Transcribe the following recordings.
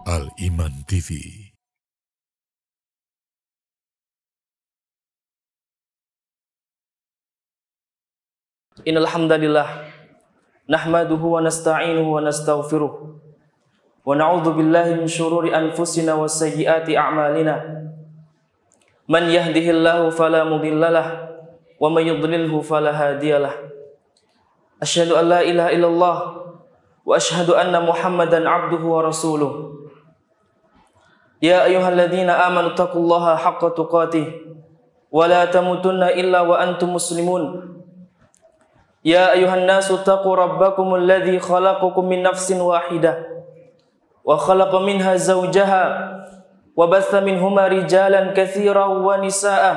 Al-Iman TV. Innal hamdalillah nahmaduhu wa nasta'inuhu wa nastaghfiruh wa na'udzu billahi min shururi anfusina wa sayyiati a'malina. Man yahdihillahu fala mudhillalah wa may yudlilhu fala hadiyalah. Asyhadu an la ilaha illallah wa asyhadu anna Muhammadan 'abduhu wa rasuluh. Ya ayyuhalladzina amanu taqullaha haqqa tuqatih wa la tamutunna illa wa antum muslimun. Ya ayuhan nasu taqu rabbakumul ladzi khalaqakum min nafsin wahidah wa khalaqa minha zawjaha wa batha minhuma rijalan katsiran wa nisaa'a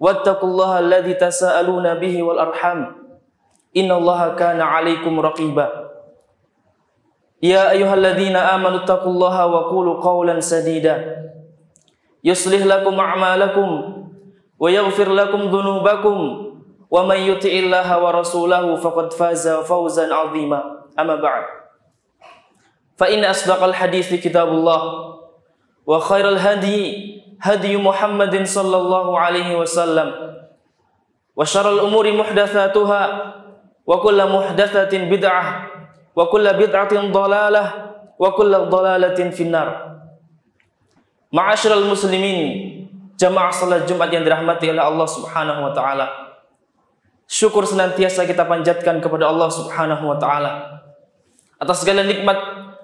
wattaqullaha alladzi tasaaluna bihi wal arham innallaha kana 'alaikum raqiba. Ya ayyuhalladzina amanu taqullaha wa qulu qawlan sadida yuslih lakum a'malakum wa yaghfir lakum dhunubakum wa may yuti'illaha wa rasulahu faqad faza fawzan 'azima. Amma ba'd. Fa inna asdaqal hadithi kitabullah wa khairal hadi Muhammadin sallallahu alaihi wasallam wa syarrul umuri muhdatsatuha wa kullu muhdatsatin bid'ah wa kullu bid'atin dhalalah wa kullu dhalalatin finnar. Ma'asyiral muslimin, jamaah salat Jumat yang dirahmati oleh Allah Subhanahu wa taala. Syukur senantiasa kita panjatkan kepada Allah Subhanahu wa taala atas segala nikmat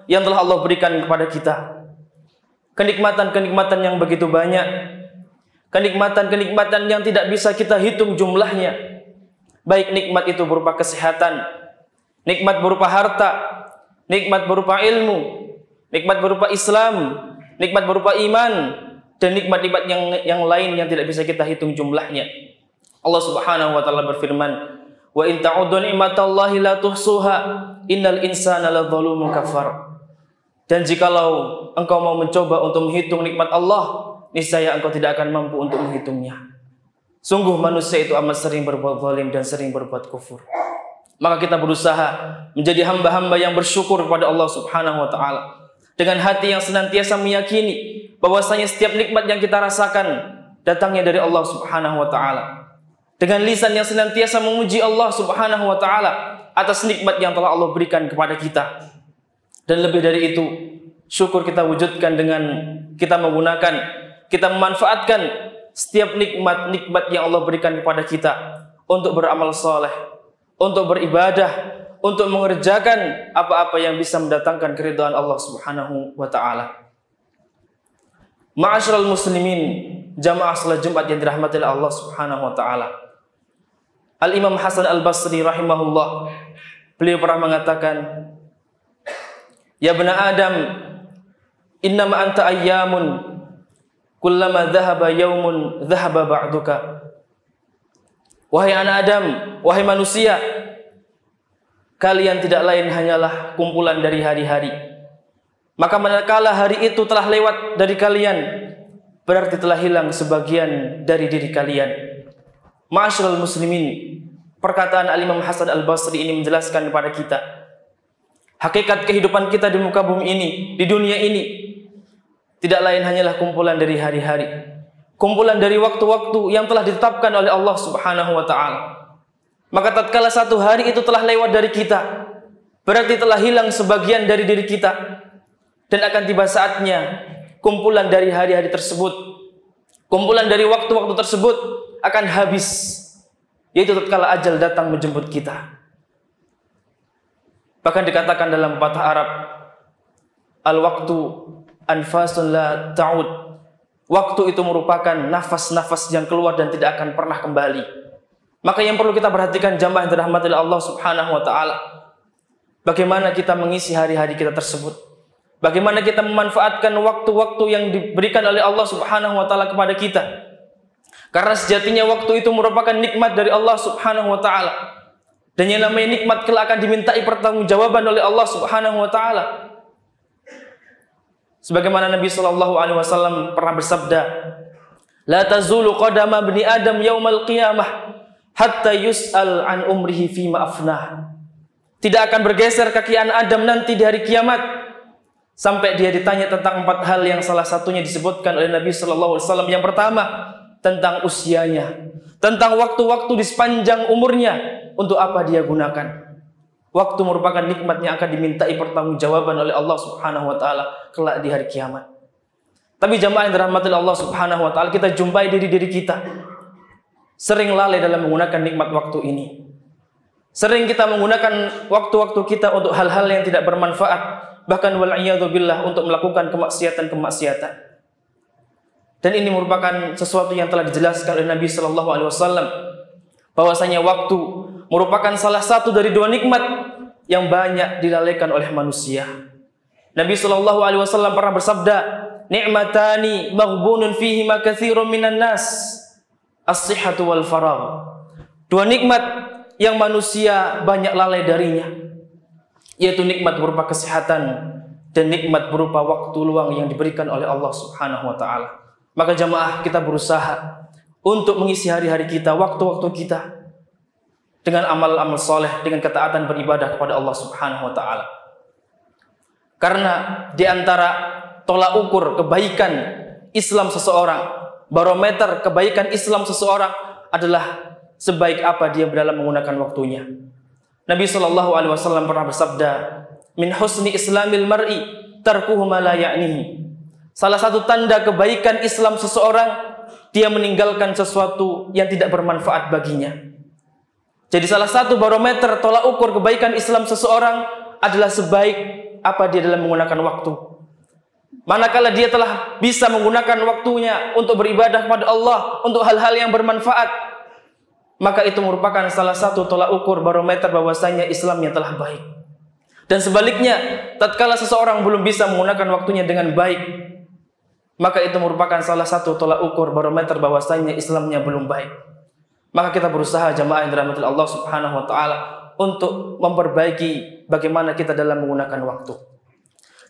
yang telah Allah berikan kepada kita. Kenikmatan-kenikmatan yang begitu banyak, kenikmatan-kenikmatan yang tidak bisa kita hitung jumlahnya. Baik nikmat itu berupa kesehatan, nikmat berupa harta, nikmat berupa ilmu, nikmat berupa Islam, nikmat berupa iman, dan nikmat-nikmat yang lain yang tidak bisa kita hitung jumlahnya. Allah Subhanahu wa taala berfirman, "Wa in ta'uddu ni'matallahi la tuhsuha, innal insana ladzalumun kafar." Dan jikalau engkau mau mencoba untuk menghitung nikmat Allah, niscaya engkau tidak akan mampu untuk menghitungnya. Sungguh manusia itu amat sering berbuat zalim dan sering berbuat kufur. Maka kita berusaha menjadi hamba-hamba yang bersyukur kepada Allah Subhanahu wa taala dengan hati yang senantiasa meyakini bahwasanya setiap nikmat yang kita rasakan datangnya dari Allah Subhanahu wa taala. Dengan lisan yang senantiasa memuji Allah Subhanahu wa taala atas nikmat yang telah Allah berikan kepada kita. Dan lebih dari itu, syukur kita wujudkan dengan kita menggunakan, kita memanfaatkan setiap nikmat-nikmat yang Allah berikan kepada kita untuk beramal saleh, untuk beribadah, untuk mengerjakan apa-apa yang bisa mendatangkan keridhaan Allah Subhanahu wa taala. Ma'asyiral muslimin, jamaah salat Jumat yang dirahmati oleh Allah Subhanahu wa taala. Al-Imam Hasan Al-Basri rahimahullah, beliau pernah mengatakan, "Ya bani Adam, innama anta ayyamun, kullama dhahaba yaumun dhahaba ba'duka." Wahai anak Adam, wahai manusia, kalian tidak lain hanyalah kumpulan dari hari-hari. Maka manakala hari itu telah lewat dari kalian, berarti telah hilang sebagian dari diri kalian. Ma'asyiral muslimin, perkataan Al-Imam Hasan Al-Basri ini menjelaskan kepada kita hakikat kehidupan kita di muka bumi ini, di dunia ini, tidak lain hanyalah kumpulan dari hari-hari, kumpulan dari waktu-waktu yang telah ditetapkan oleh Allah Subhanahu wa taala. Maka tatkala satu hari itu telah lewat dari kita, berarti telah hilang sebagian dari diri kita, dan akan tiba saatnya kumpulan dari hari-hari tersebut, kumpulan dari waktu-waktu tersebut akan habis, yaitu tatkala ajal datang menjemput kita. Bahkan dikatakan dalam pepatah Arab, al-waqtu anfasun la ta'ud. Waktu itu merupakan nafas-nafas yang keluar dan tidak akan pernah kembali. Maka yang perlu kita perhatikan jamaah yang dirahmati oleh Allah Subhanahu wa taala, bagaimana kita mengisi hari-hari kita tersebut. Bagaimana kita memanfaatkan waktu-waktu yang diberikan oleh Allah Subhanahu wa taala kepada kita. Karena sejatinya waktu itu merupakan nikmat dari Allah Subhanahu wa taala. Dan yang namanya nikmat kelak akan dimintai pertanggungjawaban oleh Allah Subhanahu wa taala. Sebagaimana Nabi sallallahu alaihi wasallam pernah bersabda, "La tazulu qadama bani Adam yaumal qiyamah hatta yus'al an umrihi fima afnah." Tidak akan bergeser kaki anak Adam nanti di hari kiamat Sampai dia ditanya tentang 4 hal yang salah satunya disebutkan oleh Nabi Shallallahu Alaihi Wasallam. Yang pertama, tentang usianya, tentang waktu-waktu di sepanjang umurnya, untuk apa dia gunakan. Waktu merupakan nikmat yang akan dimintai pertanggungjawaban oleh Allah Subhanahu Wa Taala kelak di hari kiamat. Tapi jamaah yang dirahmati Allah Subhanahu Wa Taala, kita jumpai diri kita sering lalai dalam menggunakan nikmat waktu ini. Sering kita menggunakan waktu-waktu kita untuk hal-hal yang tidak bermanfaat, bahkan wal'iyadzubillah untuk melakukan kemaksiatan-kemaksiatan. Dan ini merupakan sesuatu yang telah dijelaskan oleh Nabi Shallallahu Alaihi Wasallam, bahwasanya waktu merupakan salah satu dari 2 nikmat yang banyak dilalaikan oleh manusia. Nabi Shallallahu Alaihi Wasallam pernah bersabda, "Ni'matani maghbunun fihima katsirun minan nas, as-sihhatu wal faragh." 2 nikmat yang manusia banyak lalai darinya, yaitu nikmat berupa kesehatan dan nikmat berupa waktu luang yang diberikan oleh Allah Subhanahu Wa Taala. Maka jamaah, kita berusaha untuk mengisi hari-hari kita, waktu-waktu kita dengan amal-amal soleh, dengan ketaatan beribadah kepada Allah Subhanahu Wa Taala. Karena di antara tolak ukur kebaikan Islam seseorang, barometer kebaikan Islam seseorang adalah sebaik apa dia dalam menggunakan waktunya. Nabi Shallallahu Alaihi Wasallam pernah bersabda, "Min husni islamil mar'i tarkuhu ma la ya'nihi." Salah satu tanda kebaikan Islam seseorang, dia meninggalkan sesuatu yang tidak bermanfaat baginya. Jadi salah satu barometer tolak ukur kebaikan Islam seseorang adalah sebaik apa dia dalam menggunakan waktu. Manakala dia telah bisa menggunakan waktunya untuk beribadah kepada Allah, untuk hal-hal yang bermanfaat, maka itu merupakan salah satu tolak ukur barometer bahwasanya Islam yang telah baik. Dan sebaliknya, tatkala seseorang belum bisa menggunakan waktunya dengan baik, maka itu merupakan salah satu tolak ukur barometer bahwasanya Islamnya belum baik. Maka kita berusaha jamaah yang dirahmati Allah Subhanahu Wa Taala untuk memperbaiki bagaimana kita dalam menggunakan waktu.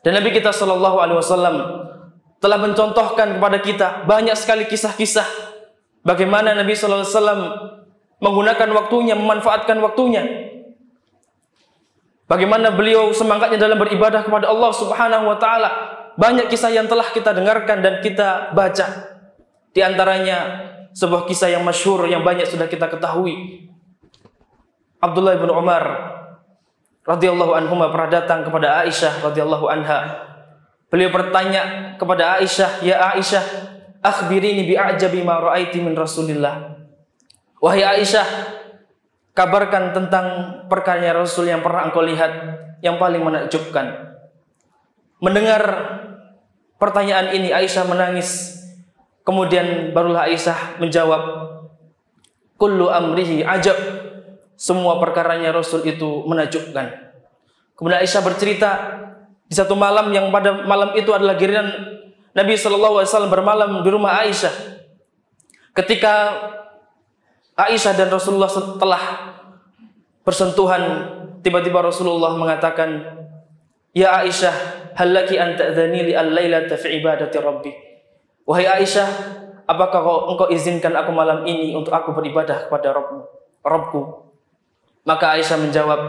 Dan Nabi kita Shallallahu Alaihi Wasallam telah mencontohkan kepada kita banyak sekali kisah-kisah bagaimana Nabi Shallallahu Alaihi Wasallam menggunakan waktunya, memanfaatkan waktunya. Bagaimana beliau semangatnya dalam beribadah kepada Allah Subhanahu Wa Taala. Banyak kisah yang telah kita dengarkan dan kita baca. Di antaranya sebuah kisah yang masyhur yang banyak sudah kita ketahui. Abdullah bin Umar radhiyallahu anhu pernah datang kepada Aisyah radhiyallahu anha. Beliau bertanya kepada Aisyah, "Ya Aisyah, akhbirini bi'ajabi ma ra'aiti min Rasulillah." Wahai Aisyah, kabarkan tentang perkara Rasul yang pernah engkau lihat yang paling menakjubkan. Mendengar pertanyaan ini, Aisyah menangis. Kemudian barulah Aisyah menjawab, "Kullu amrihi ajab." Semua perkaranya Rasul itu menakjubkan. Kemudian Aisyah bercerita, di satu malam yang pada malam itu adalah giliran Nabi Shallallahu Alaihi Wasallam bermalam di rumah Aisyah. Ketika Aisyah dan Rasulullah setelah bersentuhan, tiba-tiba Rasulullah mengatakan, "Ya Aisyah, hal laki an ta'dzani li al-lailata fi ibadati rabbi." Wahai Aisyah, apakah engkau izinkan aku malam ini untuk aku beribadah kepada Rabbku? Maka Aisyah menjawab,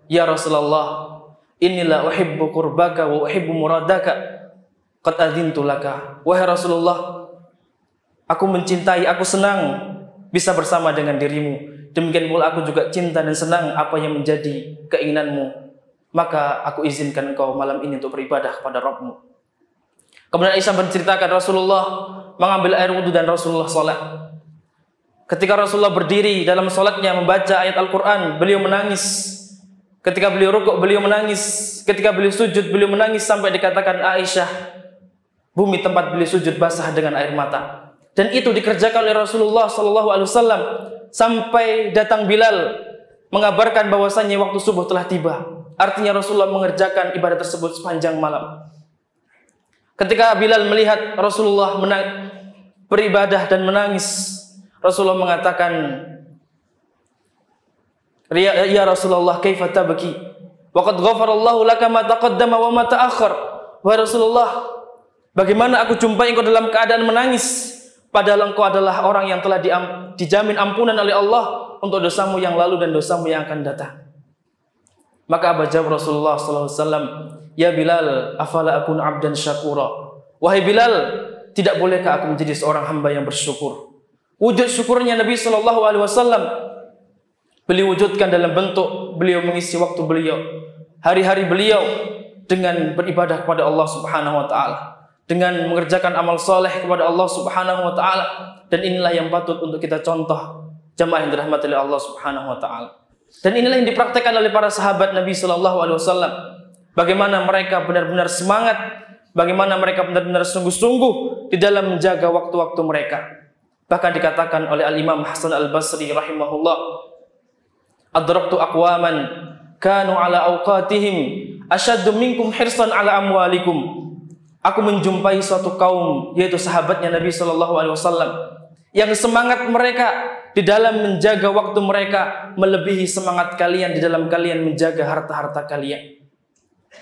"Ya Rasulullah, inilah uhibbu qurbaka wa uhibbu muradaka. Qad adzintu laka." Wahai Rasulullah, aku mencintai, aku senang bisa bersama dengan dirimu. Demikian pula aku juga cinta dan senang apa yang menjadi keinginanmu. Maka aku izinkan engkau malam ini untuk beribadah kepada Rabbmu. Kemudian Aisyah menceritakan Rasulullah mengambil air wudhu dan Rasulullah sholat. Ketika Rasulullah berdiri dalam sholatnya membaca ayat Al-Quran, beliau menangis. Ketika beliau rukuk, beliau menangis. Ketika beliau sujud, beliau menangis sampai dikatakan Aisyah, bumi tempat beliau sujud basah dengan air mata. Dan itu dikerjakan oleh Rasulullah SAW sampai datang Bilal mengabarkan bahwasannya waktu subuh telah tiba. Artinya Rasulullah mengerjakan ibadah tersebut sepanjang malam. Ketika Bilal melihat Rasulullah beribadah dan menangis, Rasulullah mengatakan, "Ya Rasulullah, kaifa tabki? Wa qad ghafarallahu laka ma taqaddama wa ma ta'akhkhar." Wahai Rasulullah, bagaimana aku jumpai engkau dalam keadaan menangis, padahal engkau adalah orang yang telah dijamin ampunan oleh Allah untuk dosamu yang lalu dan dosamu yang akan datang. Maka jawab Rasulullah sallallahu alaihi wasallam, "Ya Bilal, afala akun abdan syakura?" Wahai Bilal, tidak bolehkah aku menjadi seorang hamba yang bersyukur? Wujud syukurnya Nabi sallallahu alaihi wasallam beliau wujudkan dalam bentuk beliau mengisi waktu beliau, hari-hari beliau dengan beribadah kepada Allah Subhanahu wa taala, dengan mengerjakan amal soleh kepada Allah Subhanahu wa taala, dan inilah yang patut untuk kita contoh jamaah yang dirahmati oleh Allah Subhanahu wa taala. Dan inilah yang dipraktekkan oleh para sahabat Nabi sallallahu alaihi wasallam. Bagaimana mereka benar-benar semangat, bagaimana mereka benar-benar sungguh-sungguh di dalam menjaga waktu-waktu mereka. Bahkan dikatakan oleh Al-Imam Hasan Al-Basri rahimahullah, "Adraktu aqwaman kanu ala awqatihim asyaddu minkum hirsan ala amwalikum." Aku menjumpai suatu kaum, yaitu sahabatnya Nabi sallallahu alaihi wasallam, yang semangat mereka di dalam menjaga waktu mereka melebihi semangat kalian di dalam kalian menjaga harta-harta kalian.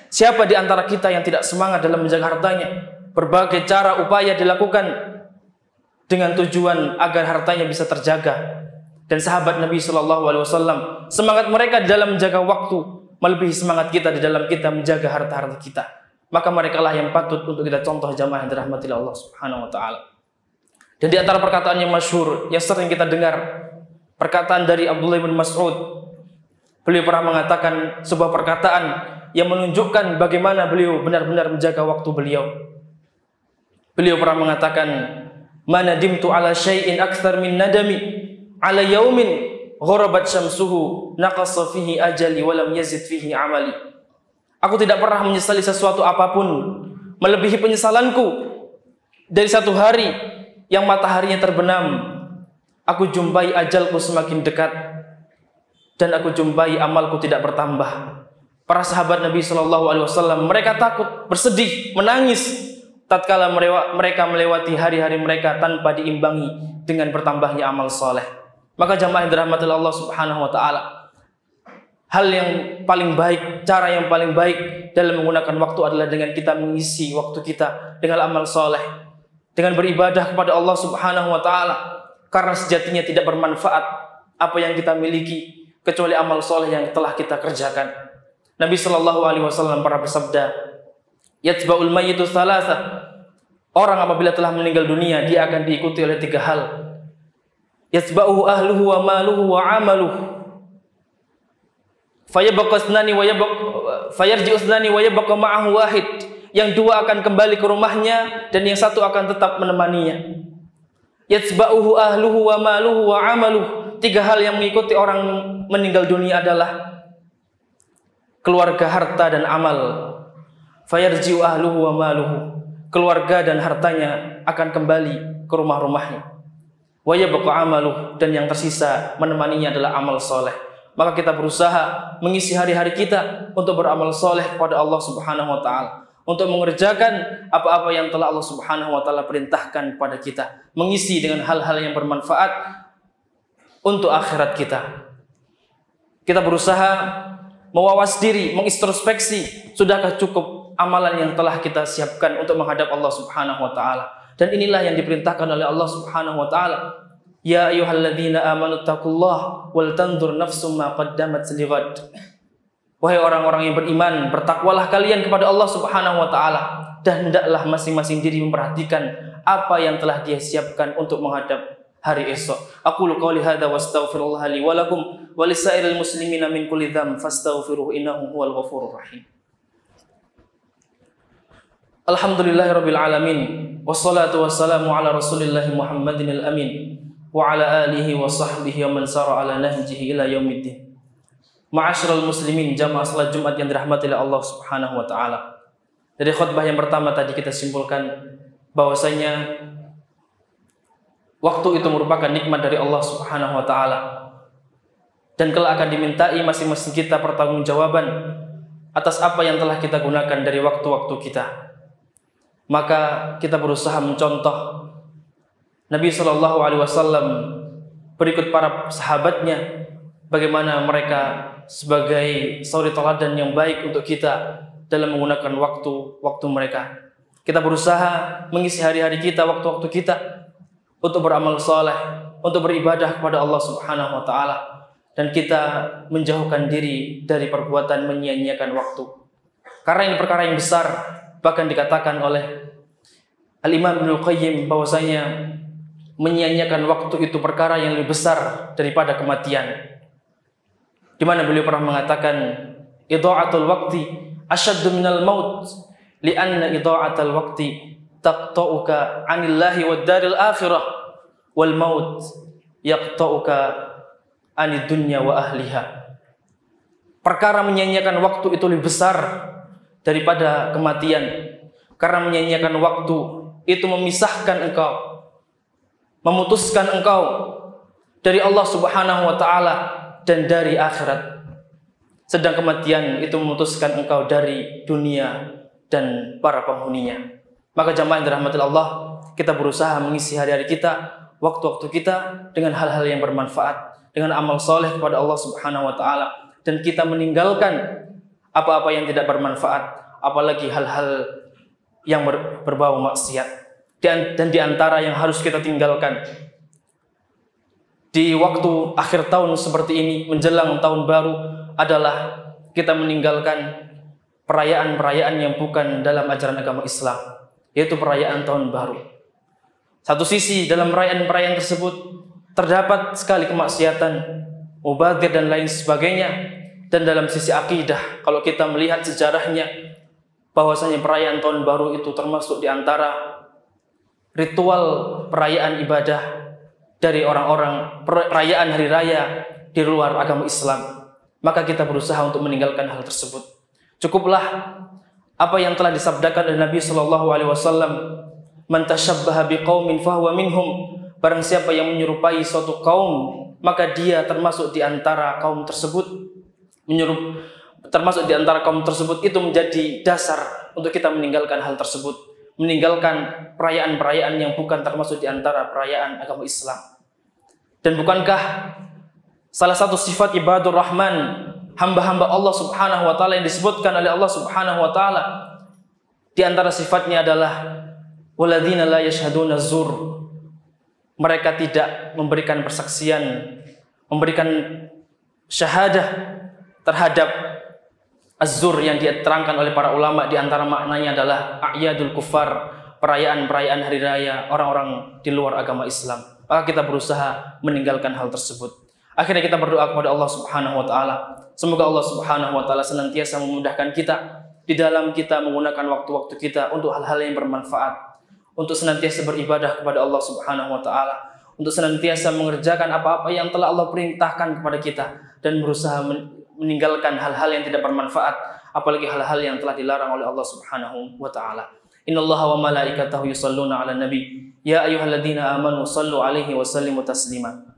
Siapa di antara kita yang tidak semangat dalam menjaga hartanya? Berbagai cara upaya dilakukan dengan tujuan agar hartanya bisa terjaga. Dan sahabat Nabi sallallahu alaihi wasallam, semangat mereka di dalam menjaga waktu melebihi semangat kita di dalam kita menjaga harta-harta kita. Maka merekalah yang patut untuk kita contoh jamaah yang dirahmati Allah Subhanahu wa taala. Dan di antara perkataan yang masyhur yang sering kita dengar, perkataan dari Abdullah bin Mas'ud. Beliau pernah mengatakan sebuah perkataan yang menunjukkan bagaimana beliau benar-benar menjaga waktu beliau. Beliau pernah mengatakan, "Ma nadimtu ala syai'in aktsar min nadami ala yaumin gharabat syamsuhu naqasa fihi ajali wa lam yazid fihi amali." Aku tidak pernah menyesali sesuatu apapun melebihi penyesalanku dari satu hari yang mataharinya terbenam. Aku jumpai ajalku semakin dekat dan aku jumpai amalku tidak bertambah. Para sahabat Nabi sallallahu alaihi wasallam mereka takut, bersedih, menangis tatkala mereka melewati hari-hari mereka tanpa diimbangi dengan bertambahnya amal soleh. Maka jamaah yang dirahmati Allah Subhanahu wa taala, hal yang paling baik, cara yang paling baik dalam menggunakan waktu adalah dengan kita mengisi waktu kita dengan amal soleh, dengan beribadah kepada Allah Subhanahu wa taala. Karena sejatinya tidak bermanfaat apa yang kita miliki kecuali amal soleh yang telah kita kerjakan. Nabi sallallahu alaihi wasallam pernah bersabda, "Yatba'ul mayyitu thalatha." Orang apabila telah meninggal dunia, dia akan diikuti oleh 3 hal. Yatba'uhu ahluhu wa maluhu wa amaluhu. Fayabqa ithnani wa fayarji'u ithnani wa yabqa ma'ahu wahid. Yang 2 akan kembali ke rumahnya dan yang 1 akan tetap menemaninya. Yatba'uhu ahluhu wa maluhu wa amaluhu. 3 hal yang mengikuti orang meninggal dunia adalah keluarga, harta, dan amal. Fayarji'u ahluhu wa maluhu. Keluarga dan hartanya akan kembali ke rumah-rumahnya. Wa yabqa amaluh, dan yang tersisa menemaninya adalah amal soleh. Maka kita berusaha mengisi hari-hari kita untuk beramal soleh kepada Allah Subhanahu wa taala, untuk mengerjakan apa-apa yang telah Allah Subhanahu wa taala perintahkan kepada kita, mengisi dengan hal-hal yang bermanfaat untuk akhirat kita. Kita berusaha mewawas diri, mengintrospeksi, sudahkah cukup amalan yang telah kita siapkan untuk menghadap Allah Subhanahu wa taala. Dan inilah yang diperintahkan oleh Allah Subhanahu wa taala. Ya ayyuhalladzina amanu taqullaha wal tanzur nafsum ma qaddamat lighad. Wahai orang-orang yang beriman, bertakwalah kalian kepada Allah Subhanahu wa taala dan hendaklah masing-masing diri memperhatikan apa yang telah Dia siapkan untuk menghadap hari esok. Aqulu qouli hadza wastaghfirullah li wa lakum wa lisairil muslimina min kulli dzamb fastaghfiruhu innahu huwal ghafurur rahim. Alhamdulillahirabbil alamin wassalatu wassalamu ala Rasulillah Muhammadin al-amin wa ala alihi wa sahbihi wa man sara ala nahjihi ila yaumiddin. Ma'asyiral muslimin, jamaah salat Jumat yang dirahmati oleh Allah Subhanahu wa taala. Dari khutbah yang pertama tadi kita simpulkan bahwasanya waktu itu merupakan nikmat dari Allah Subhanahu wa taala. Dan kelak akan dimintai masing-masing kita pertanggungjawaban atas apa yang telah kita gunakan dari waktu-waktu kita. Maka kita berusaha mencontoh Nabi sallallahu alaihi wasallam berikut para sahabatnya, bagaimana mereka sebagai suri teladan yang baik untuk kita dalam menggunakan waktu mereka. Kita berusaha mengisi hari-hari kita, waktu-waktu kita untuk beramal saleh, untuk beribadah kepada Allah Subhanahu wa taala. dan kita menjauhkan diri dari perbuatan menyia-nyiakan waktu. Karena ini perkara yang besar, bahkan dikatakan oleh Al-Imam Ibnul Qayyim bahwasanya menyia-nyiakan waktu itu perkara yang lebih besar daripada kematian. Di mana beliau pernah mengatakan, idha'atul waqti asyaddu minal maut, li'anna idha'atul waqti taqta'uka 'anillahi wad daril akhirah, wal maut yaqta'uka 'anid dunya wa ahliha. Perkara menyia-nyiakan waktu itu lebih besar daripada kematian. Karena menyia-nyiakan waktu itu memisahkan engkau, memutuskan engkau dari Allah Subhanahu wa taala dan dari akhirat. Sedang kematian itu memutuskan engkau dari dunia dan para penghuninya. Maka jamaah yang dirahmati Allah, kita berusaha mengisi hari-hari kita, waktu-waktu kita dengan hal-hal yang bermanfaat, dengan amal soleh kepada Allah Subhanahu wa taala, dan kita meninggalkan apa-apa yang tidak bermanfaat, apalagi hal-hal yang berbau maksiat. Dan di antara yang harus kita tinggalkan di waktu akhir tahun seperti ini menjelang tahun baru adalah kita meninggalkan perayaan-perayaan yang bukan dalam ajaran agama Islam, yaitu perayaan tahun baru. Satu sisi dalam perayaan-perayaan tersebut terdapat sekali kemaksiatan, mubadir dan lain sebagainya. Dan dalam sisi akidah, kalau kita melihat sejarahnya, bahwasanya perayaan tahun baru itu termasuk di antara ritual perayaan ibadah dari orang-orang, perayaan hari raya di luar agama Islam. Maka kita berusaha untuk meninggalkan hal tersebut. Cukuplah apa yang telah disabdakan oleh Nabi Shallallahu Alaihi Wasallam, "Man tashabbaha biqaumin fahuwa minhum." Barang siapa yang menyerupai suatu kaum, maka dia termasuk di antara kaum tersebut. Termasuk di antara kaum tersebut itu menjadi dasar untuk kita meninggalkan hal tersebut. Meninggalkan perayaan-perayaan yang bukan termasuk di antara perayaan agama Islam. Dan bukankah salah satu sifat ibadur rahman, hamba-hamba Allah Subhanahu wa taala yang disebutkan oleh Allah Subhanahu wa taala, di antara sifatnya adalah walladzina la yashhaduna zur. Mereka tidak memberikan persaksian, memberikan syahadah terhadap az-zur yang diterangkan oleh para ulama. Di antara maknanya adalah a'yadul kufar, perayaan-perayaan hari raya orang-orang di luar agama Islam. Maka kita berusaha meninggalkan hal tersebut. Akhirnya kita berdoa kepada Allah Subhanahu wa taala, semoga Allah Subhanahu wa taala senantiasa memudahkan kita di dalam kita menggunakan waktu-waktu kita untuk hal-hal yang bermanfaat, untuk senantiasa beribadah kepada Allah Subhanahu wa taala, untuk senantiasa mengerjakan apa-apa yang telah Allah perintahkan kepada kita, dan berusaha meninggalkan hal-hal yang tidak bermanfaat, apalagi hal-hal yang telah dilarang oleh Allah Subhanahu wa taala. Innallaha wa malaikatahu yusholluna 'alan nabi ya ayyuhalladzina amanu shallu 'alaihi wa sallimu taslima.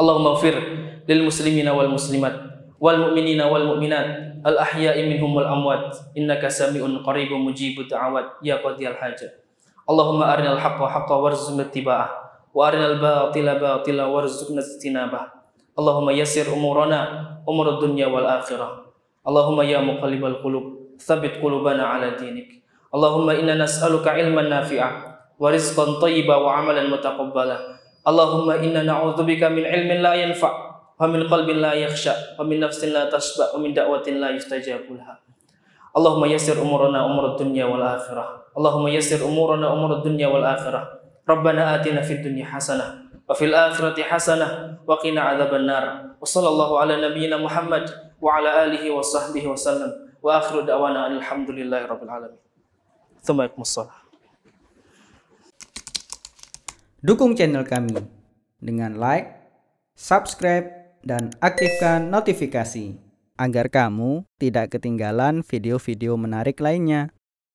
Allahumma ighfir lil muslimina wal muslimat wal mu'minina wal mu'minat al ahya'i minhum wal amwat innaka sami'un qaribun mujibud da'awat ya qadiyal hajat. Allahumma arinal haqqa haqqan warzuqna ittiba'ah wa arinal batila batila warzuqna ijtinabah. Allahumma yassir umurana umur dunya wal akhirah. Allahumma ya muqallibal qulub tsabbit qulubana ala dinik. Allahumma inna nas'aluka ilman nafi'a wa rizqan thayyiban wa amalan mutaqabbala. Allahumma inna na'udzubika min ilmin la yanfa' wa min qalbin la yakhsha wa min nafsin la tashba' wa min da'watin la yustajabu laha. Allahumma yassir umurana umur dunya wal akhirah. Allahumma yassir umurana umur dunya wal akhirah. Rabbana atina fid dunya hasanah wa fil akhirati hasanah wa qina adzabannar. Wa sallallahu ala nabiyyina Muhammad wa ala alihi wa sahbihi wa sallam. Wa akhiru da'wana alhamdulillahi rabbil alamin. Tsummaikumussalam. Dukung channel kami dengan like, subscribe, dan aktifkan notifikasi agar kamu tidak ketinggalan video-video menarik lainnya.